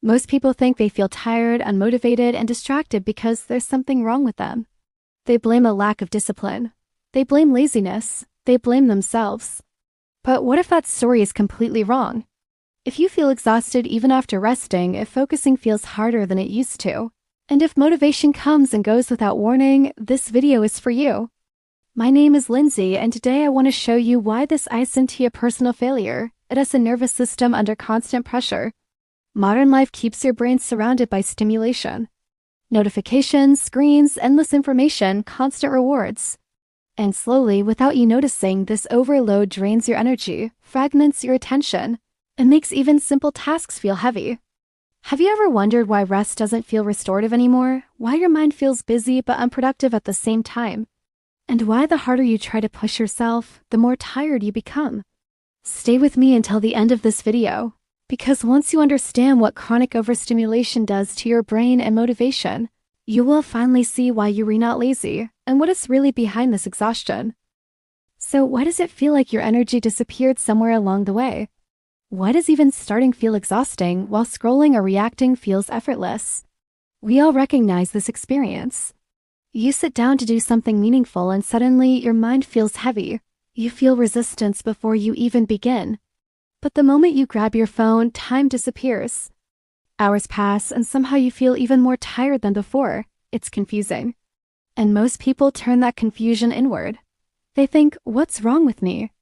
Most people think they feel tired, unmotivated, and distracted because there's something wrong with them. They blame a lack of discipline. They blame laziness. They blame themselves. But what if that story is completely wrong? If you feel exhausted even after resting, if focusing feels harder than it used to, and if motivation comes and goes without warning, this video is for you. My name is Lindsay, and today I want to show you why this isn't into a personal failure. It is a nervous system under constant pressure. Modern life keeps your brain surrounded by stimulation. Notifications, screens, endless information, constant rewards. And slowly, without you noticing, this overload drains your energy, fragments your attention, and makes even simple tasks feel heavy. Have you ever wondered why rest doesn't feel restorative anymore? Why your mind feels busy but unproductive at the same time? And why the harder you try to push yourself, the more tired you become? Stay with me until the end of this video, because once you understand what chronic overstimulation does to your brain and motivation, you will finally see why you're not lazy and what is really behind this exhaustion. So why does it feel like your energy disappeared somewhere along the way? Why does even starting feel exhausting while scrolling or reacting feels effortless? We all recognize this experience. You sit down to do something meaningful and suddenly your mind feels heavy. You feel resistance before you even begin. But the moment you grab your phone, time disappears. Hours pass and somehow you feel even more tired than before. It's confusing. And most people turn that confusion inward. They think, what's wrong with me?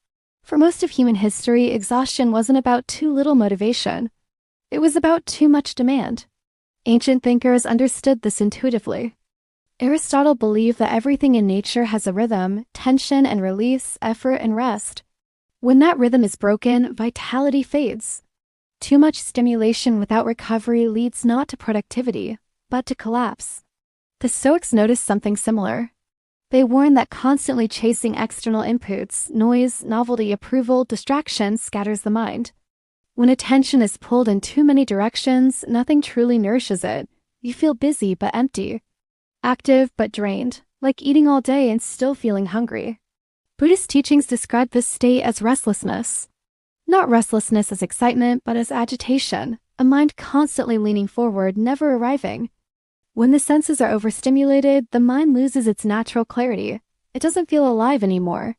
For most of human history, exhaustion wasn't about too little motivation. It was about too much demand. Ancient thinkers understood this intuitively. Aristotle believed that everything in nature has a rhythm, tension and release, effort and rest. When that rhythm is broken, vitality fades. Too much stimulation without recovery leads not to productivity, but to collapse. The Stoics noticed something similar. They warned that constantly chasing external inputs, noise, novelty, approval, distraction scatters the mind. When attention is pulled in too many directions, nothing truly nourishes it. You feel busy but empty. Active but drained, like eating all day and still feeling hungry. Buddhist teachings describe this state as restlessness. Not restlessness as excitement, but as agitation, a mind constantly leaning forward, never arriving. When the senses are overstimulated, the mind loses its natural clarity. It doesn't feel alive anymore.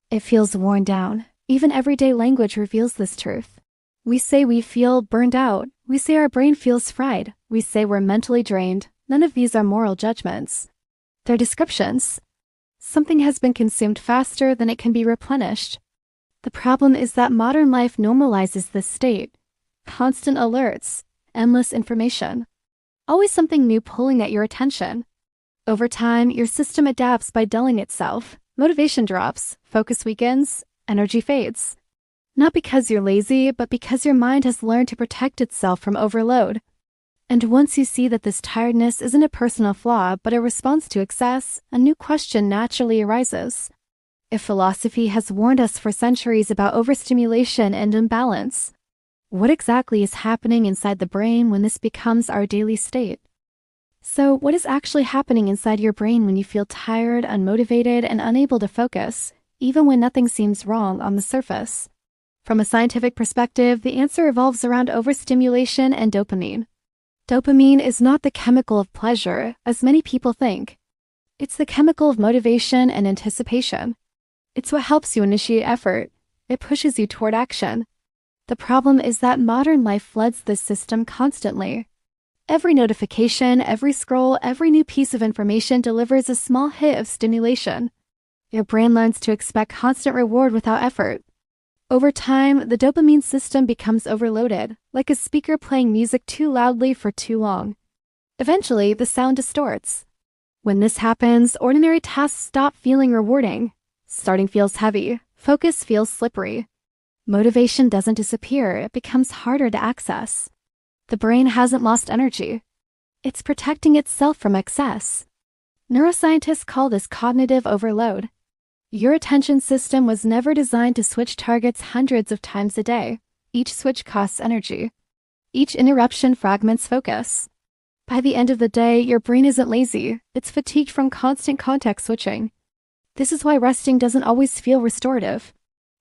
It feels worn down. Even everyday language reveals this truth. We say we feel burned out. We say our brain feels fried. We say we're mentally drained. None of these are moral judgments. They're descriptions. Something has been consumed faster than it can be replenished. The problem is that modern life normalizes this state. Constant alerts, endless information. Always something new pulling at your attention. Over time, your system adapts by dulling itself. Motivation drops, focus weakens, energy fades. Not because you're lazy, but because your mind has learned to protect itself from overload. And once you see that this tiredness isn't a personal flaw, but a response to excess, a new question naturally arises. If philosophy has warned us for centuries about overstimulation and imbalance, what exactly is happening inside the brain when this becomes our daily state? So, what is actually happening inside your brain when you feel tired, unmotivated, and unable to focus, even when nothing seems wrong on the surface? From a scientific perspective, the answer revolves around overstimulation and dopamine. Dopamine is not the chemical of pleasure, as many people think. It's the chemical of motivation and anticipation. It's what helps you initiate effort. It pushes you toward action. The problem is that modern life floods this system constantly. Every notification, every scroll, every new piece of information delivers a small hit of stimulation. Your brain learns to expect constant reward without effort. Over time, the dopamine system becomes overloaded, like a speaker playing music too loudly for too long. Eventually, the sound distorts. When this happens, ordinary tasks stop feeling rewarding. Starting feels heavy. Focus feels slippery. Motivation doesn't disappear, it becomes harder to access. The brain hasn't lost energy. It's protecting itself from excess. Neuroscientists call this cognitive overload. Your attention system was never designed to switch targets hundreds of times a day. Each switch costs energy. Each interruption fragments focus. By the end of the day, your brain isn't lazy. It's fatigued from constant context switching. This is why resting doesn't always feel restorative.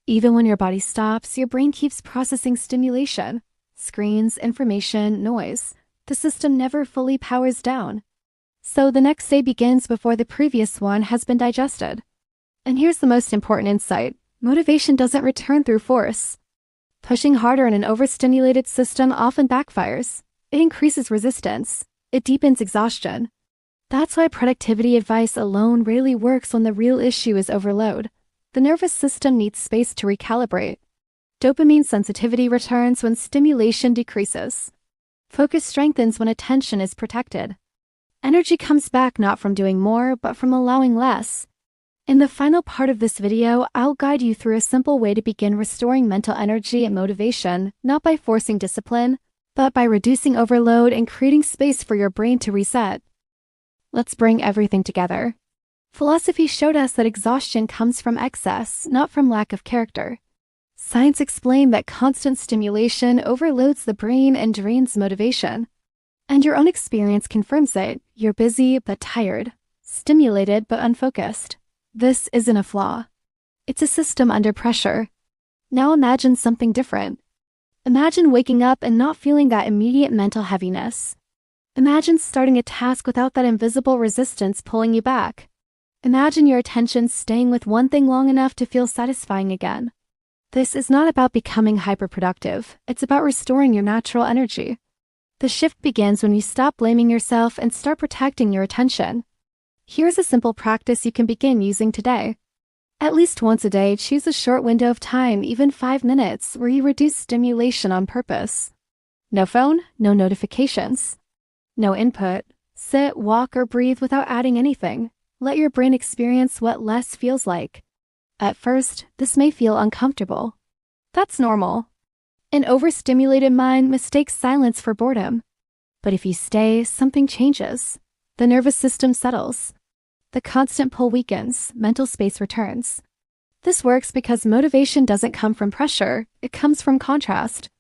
Even when your body stops, your brain keeps processing stimulation. Screens, information, noise. The system never fully powers down. So the next day begins before the previous one has been digested. And here's the most important insight. Motivation doesn't return through force. Pushing harder in an overstimulated system often backfires. It increases resistance. It deepens exhaustion. That's why productivity advice alone rarely works when the real issue is overload. The nervous system needs space to recalibrate. Dopamine sensitivity returns when stimulation decreases. Focus strengthens when attention is protected. Energy comes back not from doing more, but from allowing less. In the final part of this video, I'll guide you through a simple way to begin restoring mental energy and motivation, not by forcing discipline, but by reducing overload and creating space for your brain to reset. Let's bring everything together. Philosophy showed us that exhaustion comes from excess, not from lack of character. Science explained that constant stimulation overloads the brain and drains motivation. And your own experience confirms it. You're busy but tired, stimulated but unfocused. This isn't a flaw. It's a system under pressure. Now imagine something different. Imagine waking up and not feeling that immediate mental heaviness. Imagine starting a task without that invisible resistance pulling you back. Imagine your attention staying with one thing long enough to feel satisfying again. This is not about becoming hyperproductive. It's about restoring your natural energy. The shift begins when you stop blaming yourself and start protecting your attention. Here's a simple practice you can begin using today. At least once a day, choose a short window of time, even 5 minutes, where you reduce stimulation on purpose. No phone, no notifications. No input. Sit, walk, or breathe without adding anything. Let your brain experience what less feels like. At first, this may feel uncomfortable. That's normal. An overstimulated mind mistakes silence for boredom. But if you stay, something changes. The nervous system settles. The constant pull weakens, mental space returns. This works because motivation doesn't come from pressure, it comes from contrast.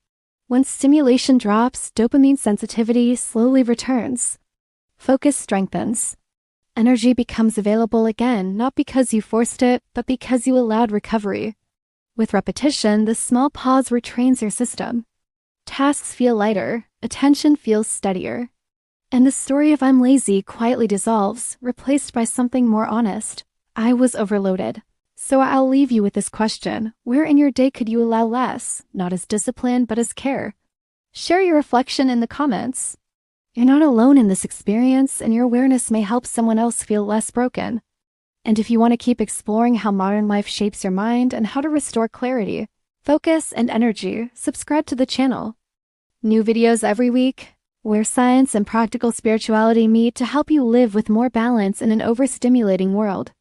When stimulation drops, dopamine sensitivity slowly returns. Focus strengthens. Energy becomes available again, not because you forced it, but because you allowed recovery. With repetition, this small pause retrains your system. Tasks feel lighter, attention feels steadier. And the story of I'm lazy quietly dissolves, replaced by something more honest. I was overloaded. So I'll leave you with this question. Where in your day could you allow less, not as discipline, but as care? Share your reflection in the comments. You're not alone in this experience, and your awareness may help someone else feel less broken. And if you want to keep exploring how modern life shapes your mind and how to restore clarity, focus, and energy, subscribe to the channel. New videos every week, where science and practical spirituality meet to help you live with more balance in an overstimulating world.